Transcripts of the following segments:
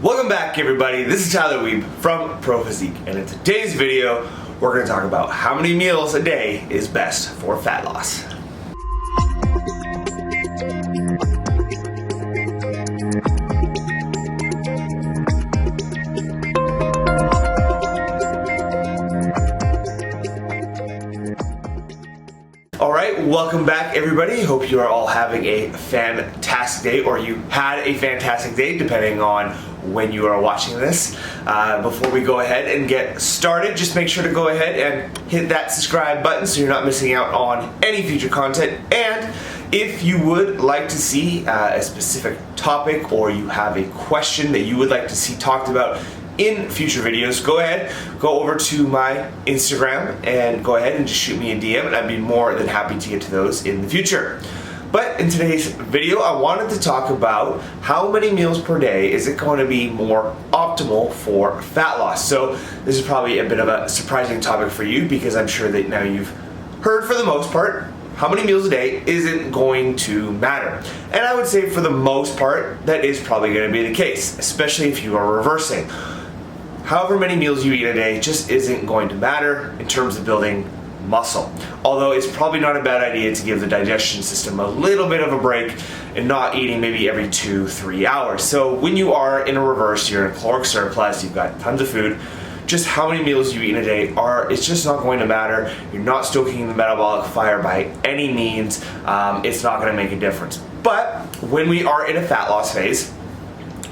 Welcome back, everybody. This is Tyler Weeb from Pro Physique, and in today's video we're going to talk about how many meals a day is best for fat loss. Alright, welcome back, everybody. Hope you are all having a fantastic day, or you had a fantastic day depending on when you are watching this. Before we go ahead and get started, just make sure to go ahead and hit that subscribe button so you're not missing out on any future content. And if you would like to see a specific topic, or you have a question that you would like to see talked about in future videos, go over to my Instagram and go ahead and just shoot me a DM, and I'd be more than happy to get to those in the future. But in today's video, I wanted to talk about how many meals per day is it going to be more optimal for fat loss. So this is probably a bit of a surprising topic for you, because I'm sure that now you've heard, for the most part, how many meals a day isn't going to matter. And I would say for the most part, that is probably going to be the case, especially if you are reversing. However many meals you eat a day just isn't going to matter in terms of building muscle. Although it's probably not a bad idea to give the digestion system a little bit of a break and not eating maybe every 2-3 hours. So when you are in a reverse, you're in a caloric surplus, you've got tons of food, just how many meals you eat in a day it's just not going to matter. You're not stoking the metabolic fire by any means. It's not going to make a difference. But when we are in a fat loss phase,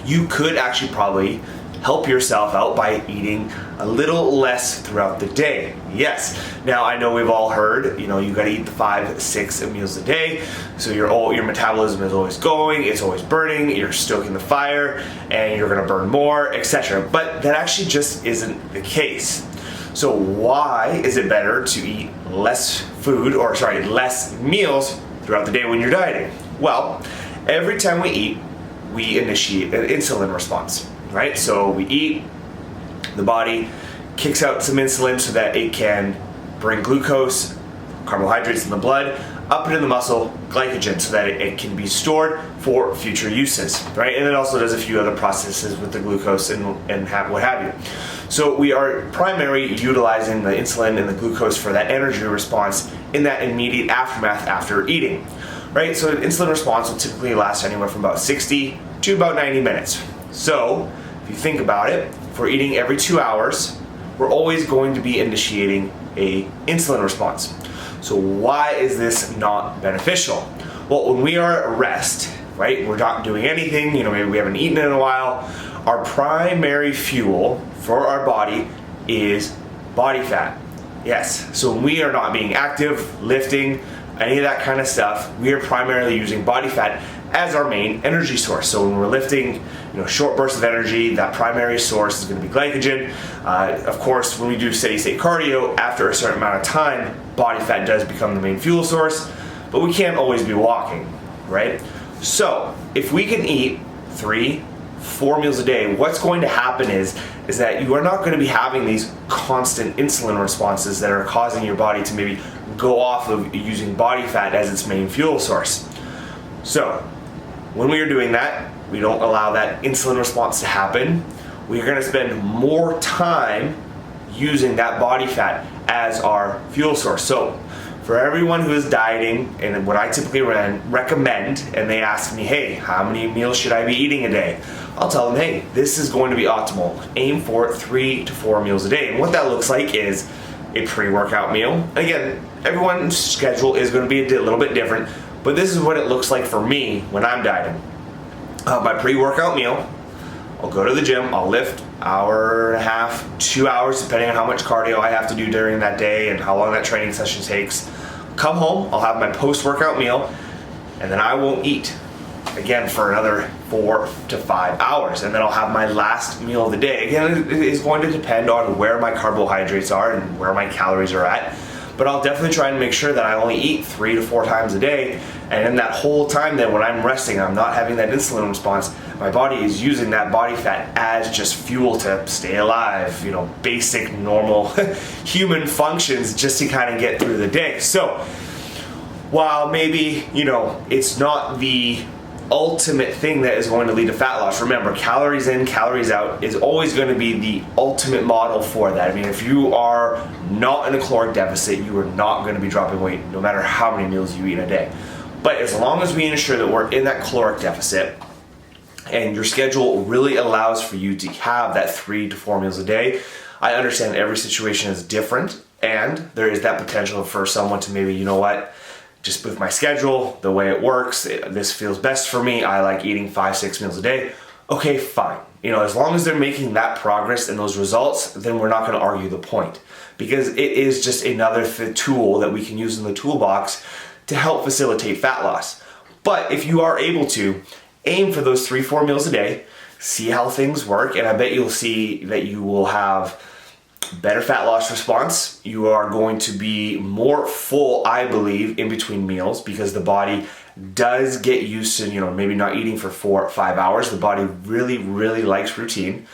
you could actually probably help yourself out by eating a little less throughout the day. Yes. Now I know we've all heard, you got to eat the 5-6 meals a day, so your metabolism is always going, it's always burning, you're stoking the fire, and you're going to burn more, etc. But that actually just isn't the case. So why is it better to eat less meals throughout the day when you're dieting? Well, every time we eat, we initiate an insulin response. Right? So we eat, the body kicks out some insulin so that it can bring glucose, carbohydrates in the blood, up into the muscle, glycogen, so that it can be stored for future uses, right? And it also does a few other processes with the glucose and what have you. So we are primarily utilizing the insulin and the glucose for that energy response in that immediate aftermath after eating, right? So an insulin response will typically last anywhere from about 60 to about 90 minutes. So if you think about it, if we're eating every 2 hours, we're always going to be initiating a insulin response. So why is this not beneficial? Well, when we are at rest, right, we're not doing anything, maybe we haven't eaten in a while, our primary fuel for our body is body fat. Yes, so when we are not being active, lifting, any of that kind of stuff, we are primarily using body fat as our main energy source. So when we're lifting, short bursts of energy, that primary source is going to be glycogen. Of course, when we do steady state cardio, after a certain amount of time, body fat does become the main fuel source, but we can't always be walking, right? So if we can eat 3-4 meals a day, what's going to happen is that you are not going to be having these constant insulin responses that are causing your body to maybe go off of using body fat as its main fuel source. So when we are doing that, we don't allow that insulin response to happen. We're going to spend more time using that body fat as our fuel source. So for everyone who is dieting, and what I typically recommend, and they ask me, hey, how many meals should I be eating a day? I'll tell them, hey, this is going to be optimal. Aim for 3 to 4 meals a day. And what that looks like is a pre-workout meal. Again, everyone's schedule is going to be a little bit different, but this is what it looks like for me when I'm dieting. My pre-workout meal, I'll go to the gym, I'll lift hour and a half, 2 hours, depending on how much cardio I have to do during that day and how long that training session takes. Come home, I'll have my post-workout meal, and then I won't eat again for another 4 to 5 hours, and then I'll have my last meal of the day. Again, it is going to depend on where my carbohydrates are and where my calories are at. But I'll definitely try and make sure that I only eat 3 to 4 times a day, and in that whole time then when I'm resting, I'm not having that insulin response, my body is using that body fat as just fuel to stay alive, basic normal human functions, just to kind of get through the day. So while maybe, it's not the ultimate thing that is going to lead to fat loss. Remember, calories in, calories out is always going to be the ultimate model for that. I mean, if you are not in a caloric deficit, you are not going to be dropping weight no matter how many meals you eat in a day. But as long as we ensure that we're in that caloric deficit and your schedule really allows for you to have that 3 to 4 meals a day, I understand every situation is different, and there is that potential for someone to maybe, you know what, just with my schedule, the way it works, this feels best for me. I like eating 5-6 meals a day. Okay, fine. You know, as long as they're making that progress and those results, then we're not going to argue the point, because it is just another tool that we can use in the toolbox to help facilitate fat loss. But if you are able to aim for those 3-4 meals a day, see how things work, and I bet you'll see that you will have better fat loss response. You are going to be more full, I believe, in between meals, because the body does get used to, you know, maybe not eating for 4 or 5 hours. The body really, really likes routine.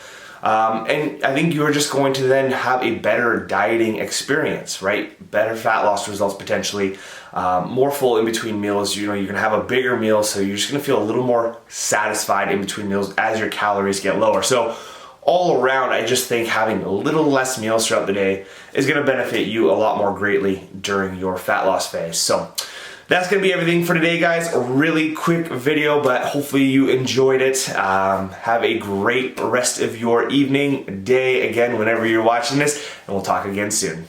And I think you're just going to then have a better dieting experience, right? Better fat loss results potentially, more full in between meals. You know, you're gonna have a bigger meal, so you're just gonna feel a little more satisfied in between meals as your calories get lower. So all around, I just think having a little less meals throughout the day is going to benefit you a lot more greatly during your fat loss phase. So that's going to be everything for today, guys. A really quick video, but hopefully you enjoyed it. Have a great rest of your evening, day, again, whenever you're watching this, and we'll talk again soon.